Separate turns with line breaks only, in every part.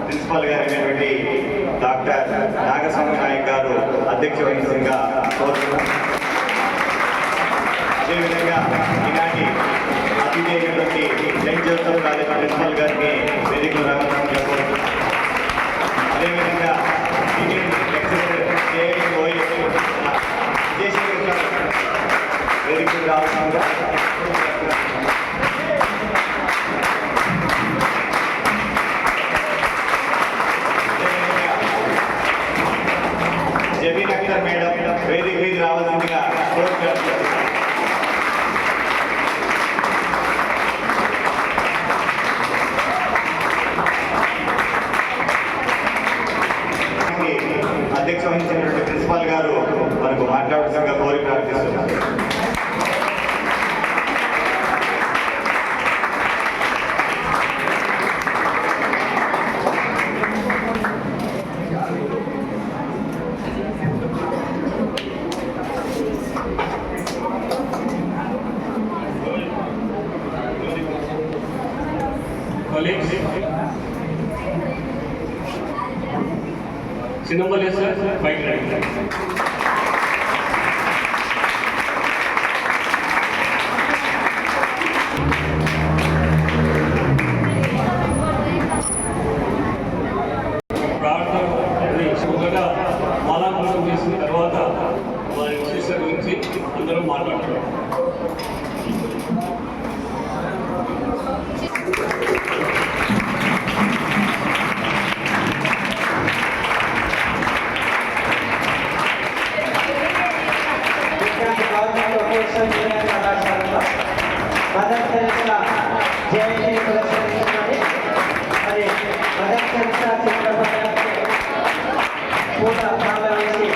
Principal గారైనటువంటి doctor Nagaswamy Naik గారు అధ్యక్ష వహించగా కోరుతున్నాం. అదేవిధంగా ఈనాటి అతిథి అయినటువంటి సెయింట్ జోసెఫ్ కాలేజ్ ప్రిన్సిపల్ గారికి వేదికలు రావాల్సిందిగా కోరుతున్నాం. అదేవిధంగా వేదికలు రావాల్సిందిగా జబీన్ అఖ్తర్ మేడం వేదిక మీద రావాల్సిందిగా కోరుతున్నాం. అధ్యక్ష వహించినటువంటి ప్రిన్సిపాల్ గారు మనకు మాట్లాడాల్సిందిగా కోరి ప్రార్థిస్తున్నారు.
చిన్నపల్లి సార్ బైక్ రైడ్ ప్రార్థన మాలాంకనం చేసిన తర్వాత వారి విశేషాల గురించి అందరం మాట్లాడుతున్నాం.
మదర్ తెరెసా జయంతిని పురస్కరించుకొని మరి మదర్ తెరెసా చిత్రపటానికి పూల మాల వేసి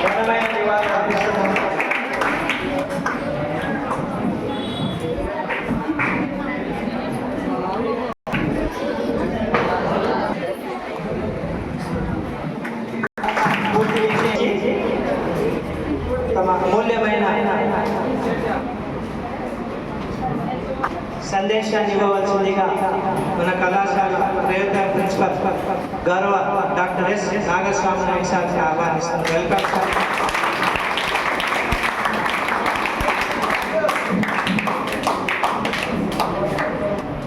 ఘనమైన నివాళులు అర్పిస్తున్నాము. తమ అమూల్యమైన సందేశాన్ని ఇవ్వవలసిందిగా మన కళాశాల ప్రేరణ ప్రిన్సిపల్ గౌరవ డాక్టర్ ఎస్ నాగస్వామి నాయక్ సార్కి ఆహ్వానిస్తాను. Welcome sir.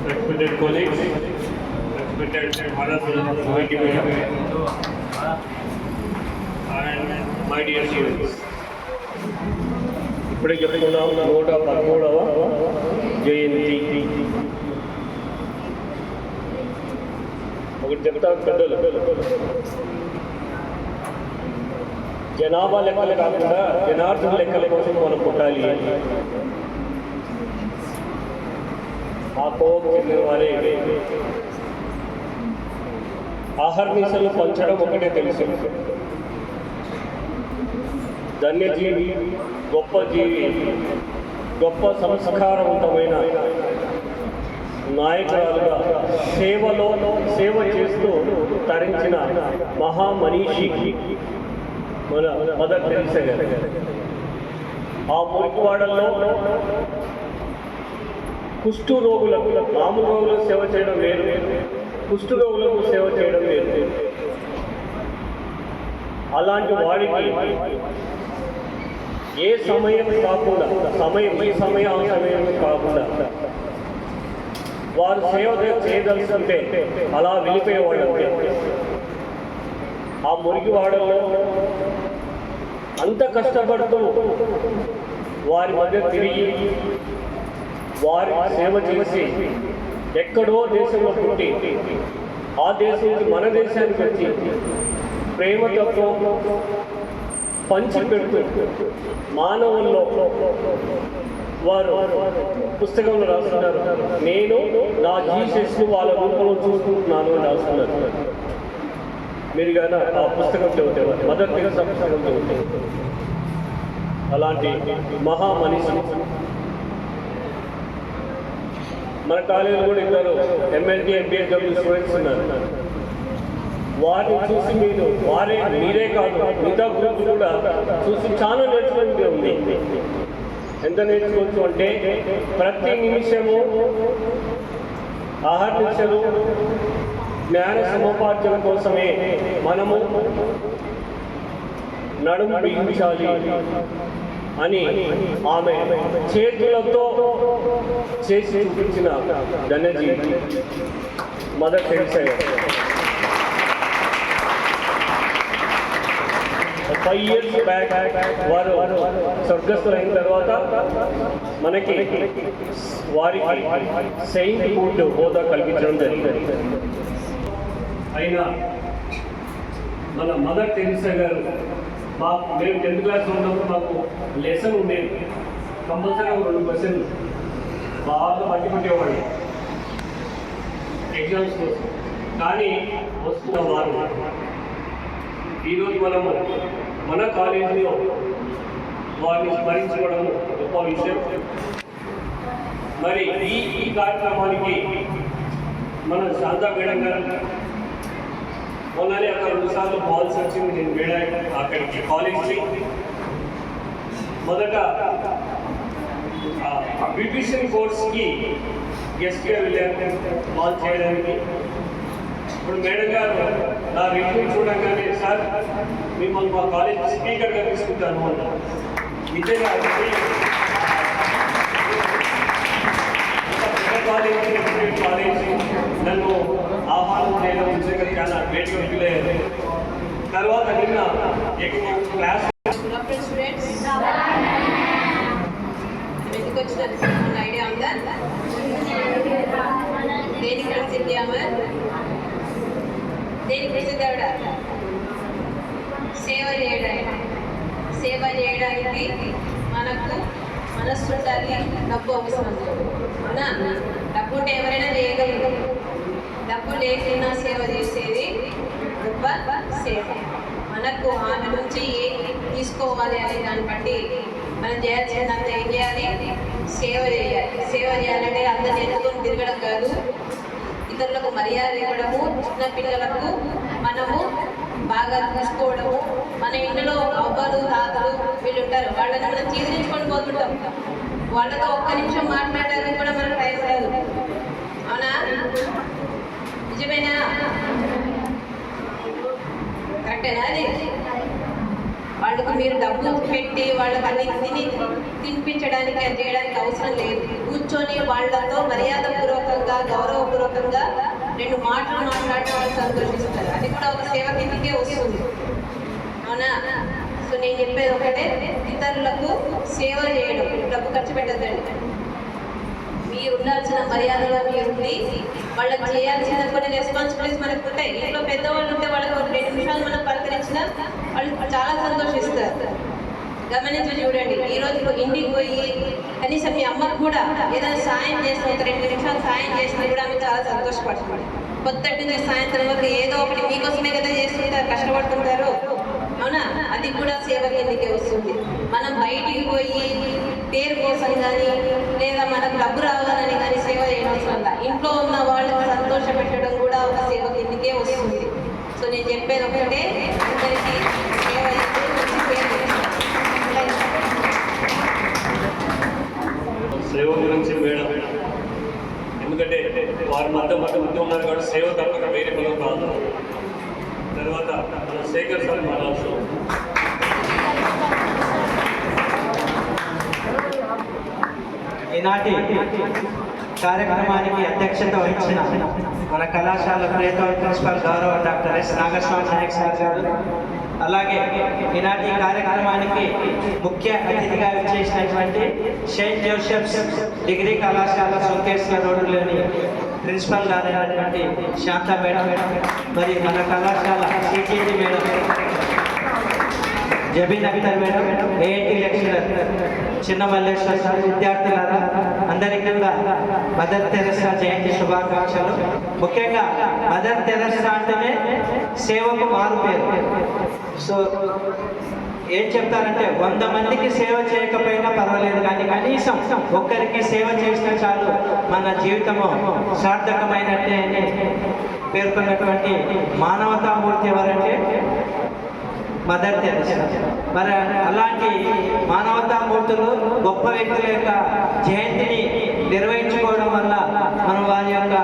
Respected colleagues, respected mothers and my dear students. ఇప్పుడే చెప్పుకున్నాం 113వ జయంతి. ఒకటి చెప్తా పెద్దలు, జనాభా లెక్కలు కాకుండా జనార్దన లెక్కల కోసం మనం పుట్టాలి. ఆ కోపం చెందిన వారే ఆహర్నిశలు పంచడం ఒకటే తెలుసు. ధన్యజీవి, గొప్ప జీవి, గొప్ప సంస్కారవంతమైన నాయకురాలుగా సేవ చేస్తూ తరించిన మహామనీషి మన మదర్ తెరెసా గారు. ఆ మురికివాడల్లో కుష్టు రోగులకు, మామూలు రోగులకు సేవ చేయడం వేరు, కుష్టు రోగులకు సేవ చేయడం వేరు. అలాంటి వాడికి ఏ సమయం కాకుండా ఈ సమయం కాకుండా వారు సేవ చేయదలుచుకుంటే అలా వెళ్ళిపోయేవాళ్ళు. ఆ మురికివాడల్లో అంత కష్టపడుతూ వారి మధ్య తిరిగి వారి సేవ చేసి ఎక్కడో దేశంలో పుట్టి ఆ దేశం నుంచి మన దేశానికి వచ్చి ప్రేమతో పంచి పెడుతూ మానవుల్లో వారు పుస్తకంలో రాస్తున్నారు, నేను నా జీసస్ను వాళ్ళ రూపంలో చూసుకుంటున్నాను అని రాస్తున్నారు. మీరు కానీ ఆ పుస్తకం చదివితే, మదర్ తెరెసా పుస్తకం చదివితే, అలాంటి మహామనిషి మన కాలేజీలో కూడా ఇద్దరు MLG MPHW స్టూడెంట్స్ ఉన్నారు. వారిని చూసి మీరే కాదు మిగతా గ్రూప్ కూడా చూసి చాలా నేర్చుకుంటూ ఉంది. ఎంత నేర్చుకోవచ్చు అంటే ప్రతి నిమిషము ఆహార నిమిషాలు జ్ఞాన సముపార్జన కోసమే మనము నడుము బిగించాలి అని ఆమె చేతులతో చేసి చూపించిన ధన్యజీ మదర్ టెరెసా గారు. 5 years బ్యాక్ వారు స్వర్గస్థులైన తర్వాత మనకి వారికి సెయింట్ హుడ్ హోదా కల్పించడం జరిగింది. అయినా మన మదర్ టెరెసా గారు మేము 10th క్లాస్లో ఉన్నప్పుడు మాకు లెసన్ ఉండేది. కంపల్సరీగా 2 క్వశ్చన్లు బాగా పట్టిపట్టేవాళ్ళు ఎగ్జామ్స్ కోసం. కానీ వస్తున్న వారు ఈరోజు మనము మన కాలేజీలో వారిని స్మరించుకోవడం గొప్ప విషయం. మరి ఈ కార్యక్రమానికి మన శాంతా మేడం గారు మొన్ననే అక్కడ 2 సార్లు కాల్స్ వచ్చింది. నేను మేడం అక్కడికి కాలేజ్కి మొదట బ్యూటిషియన్ కోర్స్కి గెస్ట్గా వెళ్ళాను కాల్ చేయడానికి. ఇప్పుడు మేడం గారు నా రివ్యూ చూడగానే సార్ మిమ్మల్ని మా కాలేజ్ స్పీకర్గా తీసుకుంటాను అన్నారు. నిజంగా కాలేజీ నన్ను ఆహ్వానం చేయడం నిజంగా చాలా గ్రేట్గా ఫీల్ అయ్యాను. తర్వాత నిన్న ఎక్కువ క్లాస్
ఐడియా ఉందా? దేనికి ప్రసిద్ధి అమర్? దేనికి ప్రసిద్ధావిడ? సేవ చేయడానికి మనకు మనస్సు ఉండాలి, డబ్బు అవసరం. అవునా? డబ్బు ఉంటే ఎవరైనా చేయగలరు. డబ్బు లేకుండా సేవ చేసేది గొప్ప సేవ. మనకు ఆమె నుంచి ఏం తీసుకోవాలి అనే దాన్ని బట్టి మనం చేయాల్సిందంతా ఏం చేయాలి? సేవ చేయాలి. సేవ చేయాలంటే అందరిని ఎత్తుకొని తిరగడం కాదు, ఇతరులకు మర్యాద ఇవ్వడము, చిన్న పిల్లలకు మనము బాగా చూసుకోవడము. మన ఇంట్లో అవ్వలు తాతలు వీళ్ళు ఉంటారు, వాళ్ళని మనం చీదరించుకొని పోతుంటాం. వాళ్ళతో ఒక్క నిమిషం మాట్లాడడానికి కూడా మనకు టైం లేదు. అవునా? నిజమేనా? కరెక్టేనా? అది వాళ్ళకు మీరు డబ్బు పెట్టి వాళ్ళకి అన్ని తినిపించడానికి అది చేయడానికి అవసరం లేదు. కూర్చొని వాళ్ళతో మర్యాదపూర్వకంగా గౌరవపూర్వకంగా 2 మాటలు మాట్లాడిన వాళ్ళు సంతోషిస్తారు. అది కూడా ఒక సేవ కిందకే వస్తుంది. అవునా? సో నేను చెప్పేది ఒకటే, ఇతరులకు సేవ చేయడం, డబ్బు ఖర్చు పెట్టద్దండి. మీరు ఉండాల్సిన మర్యాదలో మీరుండి వాళ్ళకి చేయాల్సిన కొన్ని రెస్పాన్సిబిలిటీస్ మనకు ఉంటాయి. ఇంట్లో పెద్దవాళ్ళు ఉంటే వాళ్ళకి 2 నిమిషాలు మనం పలకరించినా వాళ్ళు చాలా సంతోషిస్తారు. గమనించి చూడండి. ఈరోజు ఇంటికి పోయి కనీసం మీ అమ్మకు కూడా ఏదైనా సాయం చేసిన, ఒక 2 నిమిషాలు సాయం చేసినా కూడా ఆమె చాలా సంతోషపడుతుంది. పొద్దుటి నుంచి సాయంత్రం వరకు ఏదో ఒకటి మీకోసమే కదా చేస్తుంటారు, కష్టపడుతుంటారు. అవునా? అది కూడా సేవ కిందకే వస్తుంది. మనం బయటికి పోయి పేరు కోసం కానీ లేదా మనకు డబ్బు రావాలని కానీ సేవ చేయనవసరం లేదు. ఇంట్లో ఉన్న వాళ్ళకి సంతోష పెట్టడం కూడా ఒక సేవ కిందకే వస్తుంది. సో నేను చెప్పేది ఒకటే, అందరికీ సేవ
సేవ గురించి మేడం, ఎందుకంటే వారి మధ్య ఉన్నారు కాబట్టి సేవ తప్పక వేరే పనులు కాదు. తర్వాత మన శేఖర్ సార్ మాట్లాడుతూ
ఈనాటి కార్యక్రమానికి అధ్యక్షత వహించిన మన కళాశాల ప్రియతమ ప్రిన్సిపల్ గౌరవ doctor S Nagaswamy Nayak sir గారు, అలాగే ఈనాటి కార్యక్రమానికి ముఖ్య అతిథిగా విచ్చేసినటువంటి సెయింట్ జోసెఫ్స్ డిగ్రీ కళాశాల సోకేశ్వర రోడ్డులోని ప్రిన్సిపల్ గారైనటువంటి శాంతా మేడం, మరి మన కళాశాల CTG madam, Jabeen Akhtar madam, IIT lecturer చిన్న మల్లేశ్వర సార్, విద్యార్థులారా అందరికీ కూడా మదర్ తెరెసా జయంతి శుభాకాంక్షలు. ముఖ్యంగా మదర్ తెరెసా అంటేనే సేవకు మారు పేరు. సో ఏం చెప్తారంటే 100 మందికి సేవ చేయకపోయినా పర్వాలేదు, కానీ కనీసం ఒక్కరికి సేవ చేసినా చాలు మన జీవితము సార్థకమైనట్టే అని పేర్కొన్నటువంటి మానవతామూర్తి ఎవరంటే మదర్ తెరెసా. మరి అలాంటి మానవతామూర్తులు గొప్ప వ్యక్తుల యొక్క జయంతిని నిర్వహించుకోవడం వల్ల మనం వారి యొక్క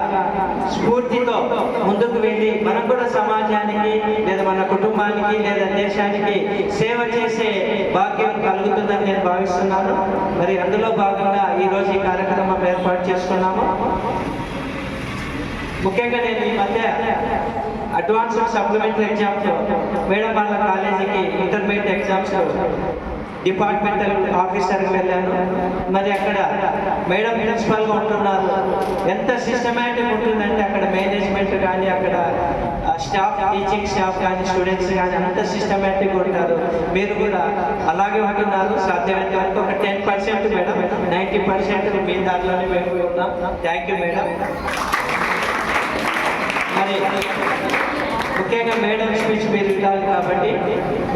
స్ఫూర్తితో ముందుకు వెళ్ళి మనం కూడా సమాజానికి లేదా మన కుటుంబానికి లేదా దేశానికి సేవ చేసే భాగ్యం కలుగుతుందని నేను భావిస్తున్నాను. మరి అందులో భాగంగా ఈరోజు ఈ కార్యక్రమం ఏర్పాటు చేసుకున్నాము. ముఖ్యంగా నేను ఈ మధ్య అడ్వాన్స్డ్ సప్లిమెంటరీ ఎగ్జామ్స్ మేడం వాళ్ళ కాలేజీకి ఇంటర్మీడియట్ ఎగ్జామ్స్ డిపార్ట్మెంటల్ ఆఫీసర్కి వెళ్ళాను. మరి అక్కడ మేడం ప్రిన్సిపల్గా ఉంటున్నారు. ఎంత సిస్టమేటిక్ ఉంటుందంటే అక్కడ మేనేజ్మెంట్ కానీ అక్కడ స్టాఫ్ టీచింగ్ స్టాఫ్ కానీ స్టూడెంట్స్ కానీ అంత సిస్టమేటిక్ ఉంటారు. మీరు కూడా అలాగే ఉంటున్నారు. సాధ్యమైనంత వరకు ఒక 10% మేడం, 90% మీ దాంట్లోనే మేము ఉన్నాం. Thank you madam. మరి ముఖ్యంగా మేడం స్పీచ్ మీరు వినాలి కాబట్టి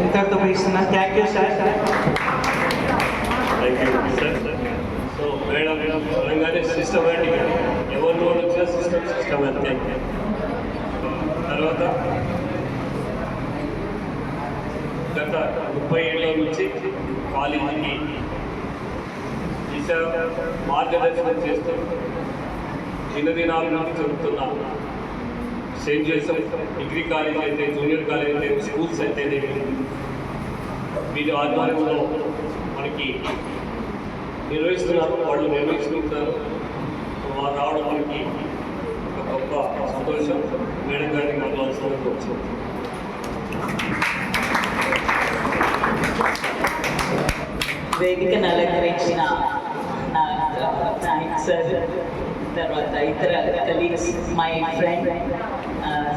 ఇంతటితో ముగిస్తున్నాను. Thank you sir.
Thank you sir. So madam Telangana systematic ఎవరి నోడు వచ్చిన సిస్టమ్ అంతే. తర్వాత గత 30 ఏళ్ళ నుంచి కాలేజీకి దిశ మార్గదర్శనం చేస్తూ దినదినాల నుంచి జరుగుతున్న సెయింట్ జోసెఫ్ డిగ్రీ కాలేజ్ అయితే, జూనియర్ కాలేజ్ అయితే, స్కూల్స్ అయితే వీరి ఆధ్వర్యంలో మనకి నిర్వహిస్తున్నారు. వాళ్ళు నిర్వహిస్తున్నారు. వారు రావడం మనకి ఒక గొప్ప సంతోషం. మేడం గారికి మనకు వచ్చింది.
వేదికను అలంకరించిన నాయక్ సార్, తర్వాత ఇతర colleagues, my friend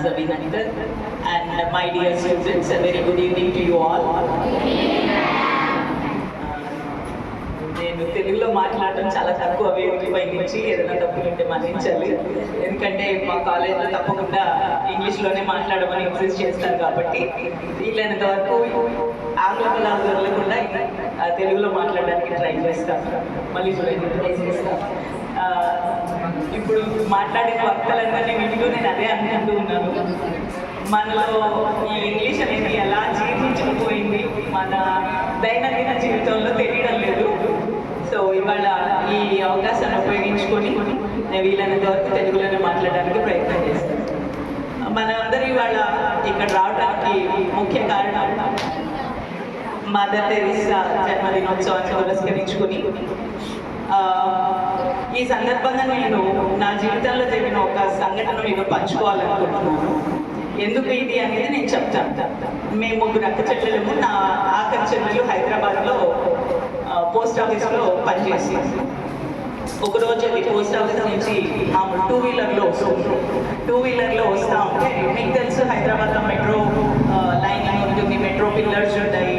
Zabin Akhtar, and my dear students, a very good evening to you all. నేను తెలుగులో మాట్లాడటం చాలా తక్కువ, వేదికపై నుంచి ఏదైనా తప్పులుంటే మన్నించాలి. ఎందుకంటే మా కాలేజ్లో తప్పకుండా ఇంగ్లీష్లోనే మాట్లాడమని ఇన్సిస్ట్ చేస్తారు కాబట్టి వీలైనంత వరకు ఆంగ్ల పదాలు దొరకకుండా తెలుగులో మాట్లాడడానికి ట్రై చేస్తాను. మళ్ళీ ట్రై చేస్తాను. ఇప్పుడు మాట్లాడిన వక్తలందరినీ వింటూ నేను అదే అనుకుంటూ ఉన్నాను. మనలో ఈ ఇంగ్లీష్ అనేది ఎలా జీర్ణించుకుపోయింది మన దైనందిన జీవితంలో తెలియడం లేదు. సో ఇవాళ ఈ అవకాశాన్ని ఉపయోగించుకొని నేను వీలైనంత వరకు తెలుగులోనే మాట్లాడడానికి ప్రయత్నం చేస్తాను. మనందరూ ఇవాళ ఇక్కడ రావడానికి ముఖ్య కారణం మదర్ తెరీసా జన్మదినోత్సవాన్ని పురస్కరించుకుని ఈ సందర్భంగా నేను నా జీవితంలో జరిగిన ఒక సంఘటన నేను పంచుకోవాలనుకుంటున్నాను. ఎందుకు ఇది అనేది నేను చెప్తాను. మేము ముగ్గురు అక్క చెల్లెలము. నా ఆఖరి చెల్లెలు హైదరాబాద్లో పోస్ట్ ఆఫీస్లో పనిచేసి ఒకరోజు అది పోస్ట్ ఆఫీస్ నుంచి మామూలు టూ వీలర్లో వస్తూ ఉంటే, మీకు తెలుసు హైదరాబాద్లో మెట్రో లైన్ ఉంటుంది, మెట్రో పిల్లర్స్ ఉంటాయి.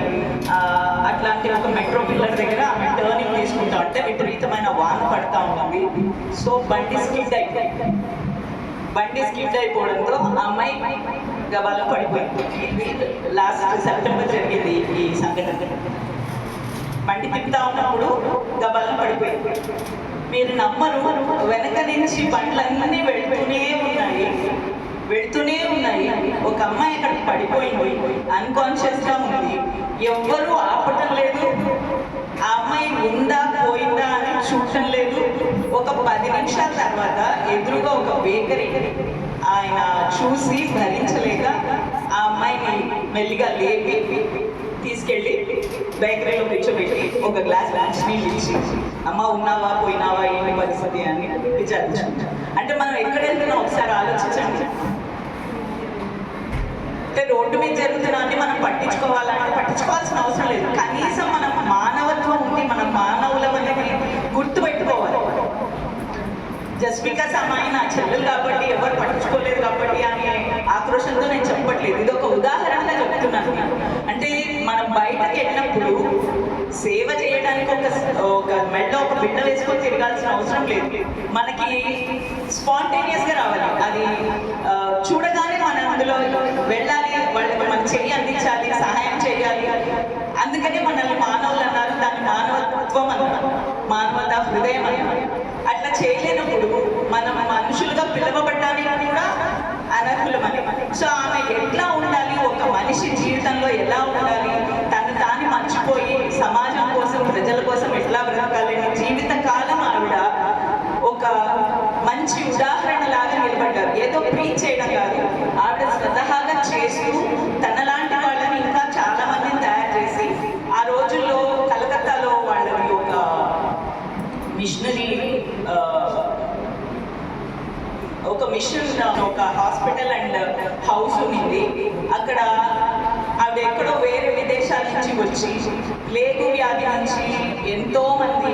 అట్లాంటి ఒక మెట్రో పిల్లర్ దగ్గర ఆమె టర్నింగ్ తీసుకుంటా ఉంటే విపరీతమైన వాన పడతా ఉంటుంది. సో బండి స్కిడ్ అయిపోవడంతో ఆ అమ్మాయి గబాలో పడిపోయింది. లాస్ట్ సెప్టెంబర్ జరిగింది ఈ సంఘటన. బండి తిప్పుతా ఉన్నప్పుడు గబాలో పడిపోయింది. మీరు నమ్మరు, వెనక నుంచి బండ్లన్నీ వెళుతూనే ఉన్నాయి. ఒక అమ్మాయి అక్కడికి పడిపోయింది, అన్కాన్షియస్గా ఉంది. ఎవ్వరూ ఆపటం లేదు. ఆ అమ్మాయి ఉందా పోయిందా అని చూడటం లేదు. ఒక 10 నిమిషాల తర్వాత ఎదురుగా ఒక బేకరీ ఆయన చూసి భరించలేక ఆ అమ్మాయిని మెల్లిగా లేపి తీసుకెళ్ళి బేకరీలో కూర్చోబెట్టి ఒక గ్లాస్ లంచ్ నీళ్ళు ఇచ్చి, అమ్మ ఉన్నావా పోయినావా ఏంటి పరిస్థితి అని విచారించండి. అంటే మనం ఎక్కడ వెళ్తున్నాం ఒకసారి ఆలోచించండి. అంటే రోడ్డు మీద జరుగుతున్నాన్ని మనం పట్టించుకోవాల్సిన అవసరం లేదు. కనీసం మనం మానవత్వం ఉండి మనం మానవులం అనేది గుర్తుపెట్టుకోవాలి. జస్ట్ బికాస్ అమ్మాయి నా చెల్లెలు కాబట్టి ఎవరు పట్టించుకోలేదు కాబట్టి అనే ఆక్రోషంతో నేను చెప్పట్లేదు. ఇది ఒక ఉదాహరణగా చెప్తున్నాను. అంటే మనం బయటకు వెళ్ళినప్పుడు సేవ చేయడానికి ఒక మెడలో ఒక బిడ్డ వేసుకొని తిరగాల్సిన అవసరం లేదు. మనకి స్పాంటేనియస్గా రావాలి. అది చూడగానే మనం అందులో వెళ్ళాలి, వాళ్ళకి మనం చెయ్యి అందించాలి, సహాయం చేయాలి. అందుకనే మనల్ని మానవులు అన్నారు. దాన్ని మానవత్వం అన్నారు, మానవత హృదయం అన్నారు. అట్లా చేయలేనప్పుడు మనం మనుషులుగా పిలువబడ్డానికి కూడా అనర్హులమని. సో ఆమె ఎట్లా ఉండాలి, ఒక మనిషి జీవితంలో ఎలా ఉండాలి, తను తాను మర్చిపోయి సమాజం కోసం ప్రజల కోసం ఎట్లా బ్రతకాలని జీవిత కాలం ఆవిడ మిషన్ ఒక హాస్పిటల్ అండ్ హౌస్ ఉంది. అక్కడ ఆవిడ ఎక్కడో వేరే విదేశాల నుంచి వచ్చి ప్లేగు వ్యాధి నుంచి ఎంతో మంది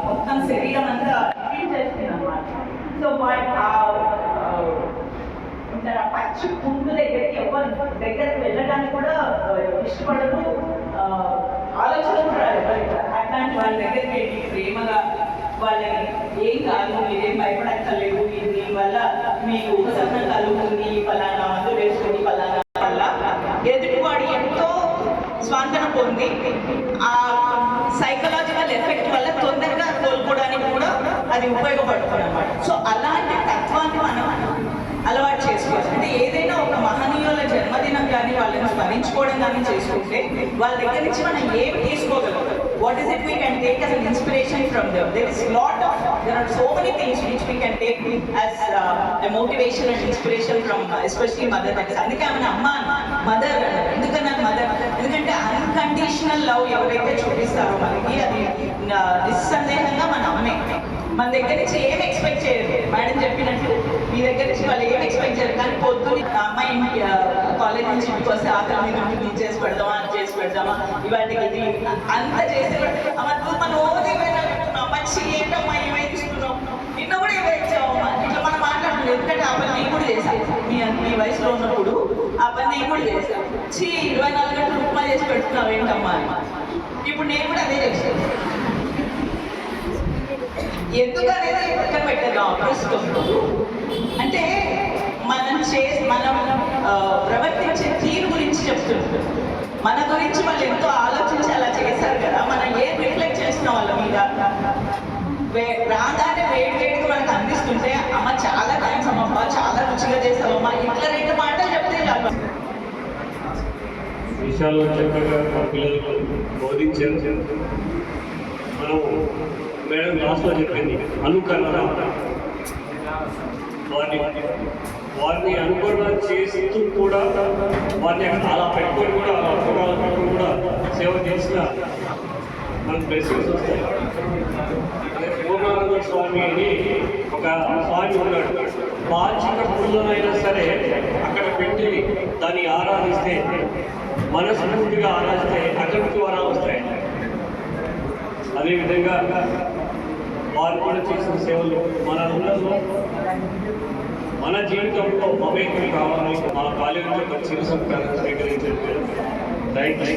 మొత్తం శరీరం అంతా చేస్తుందన్నమాట. సో పచ్చి పుండు దగ్గరికి ఎవరు దగ్గరికి వెళ్ళడానికి కూడా ఇష్టపడరు, ఆలోచన కూడా ఎవరికి. అట్లాంటి వాళ్ళ దగ్గరికి వెళ్ళి ప్రేమగా వాళ్ళని ఏం కాదు, మీరేం భయపడక్కర్లేదు, దీనివల్ల మీకు ఉపశమనం కలుగుతుంది, ఫలానా మందు వేసుకుని ఫలానా వల్ల ఎదుటివాడు ఎంతో స్వాంతన పొంది ఆ సైకలాజికల్ ఎఫెక్ట్ వల్ల తొందరగా కోలుకోవడానికి కూడా అది ఉపయోగపడుతుంది అన్నమాట. సో అలాంటి తత్వాన్ని మనం అలవాటు చేసుకోవాలి. అంటే ఏదైనా ఒక మహనీయుల జన్మదినం కానీ వాళ్ళని స్మరించుకోవడం కానీ చేసుకుంటే వాళ్ళ దగ్గర నుంచి మనం ఏం తీసుకోగలం. What is it we can take as an inspiration from them? There are so many things which we can take as a motivation and inspiration from especially mother. అందుకే ఆమె అమ్మ మదర్. ఎందుకన్నా మదర్? ఎందుకంటే అన్కండిషనల్ లవ్ ఎవరైతే చూపిస్తారో మనకి అది నిస్సందేహంగా మన అమ్మే. మన దగ్గర నుంచి ఏం ఎక్స్పెక్ట్ చేయరు. మేడం చెప్పినట్టు మీ దగ్గర నుంచి వాళ్ళు ఏం ఎక్స్పెక్ట్ చేయరు. కానీ పొద్దున్న అమ్మాయి కాలేజ్ నుంచి ఇంటికి వస్తే ఆకలి మీద ఉంటుంది, ఇది చేసి పెడదామా, అది చేసి పెడదామా, ఇవాటికి ఇది అంతా చేసి మనం మంచి ఏంటమ్మా ఏమై తీసుకున్నాం, నిన్న కూడా ఏమో ఇచ్చావమ్మా, ఇట్లా మనం మాట్లాడుతుంది. ఎందుకంటే ఆ పని నేను కూడా చేశాను. మీ వయసులో ఉన్నప్పుడు ఆ పని నేను కూడా చేశాను. 24 గంటలు ఉప్మా చేసి పెడుతున్నావు ఏంటమ్మా అని. ఇప్పుడు నేను కూడా అదే చేశాను. ఎందుకనేది పక్కన పెట్టారు ప్రస్తుతం. అంటే మనం ప్రవర్తించే తీరు గురించి చెప్తున్నారు. మన గురించి వాళ్ళు ఎంతో ఆలోచించి అలా చేశారు కదా. మనం ఏం రిఫ్లెక్ట్ చేస్తున్నాం వాళ్ళ మీద. రాగానే వేడిగా మనకు అందిస్తుంటే అమ్మ చాలా థ్యాంక్స్ అమ్మమ్మ, చాలా రుచిగా చేసావమ్మా, ఇట్లా 2 మాటలు చెప్తే చాలు.
విషయాలు చక్కగా మా పిల్లలకు బోధించారు. మనం మేడం లాస్ట్లో చెప్పింది అనుకరణ. వారిని అనుకరణ చేస్తూ కూడా వారిని అలా పెట్టుకొని కూడా అలా పెట్టుకొని కూడా సేవ చేసిన మనకు బ్లెస్సింగ్స్ వస్తాయి. అదే పూర్ణానంద స్వామి అని ఒక స్వామి ఉన్నాడు. పాచిక పుల్లనైనా సరే అక్కడ పెట్టి దాన్ని ఆరాధిస్తే, మనస్ఫూర్తిగా ఆరాధిస్తే అక్కడి నుంచి వరాలు వస్తాయి. అదేవిధంగా వారు కూడా చేసిన సేవలు మన ఊళ్ళలో మన జీవితంలో మమేకం కావాలని మా కాలేజీలో చిరు సంస్కారం స్వీకరించారు. Thank you.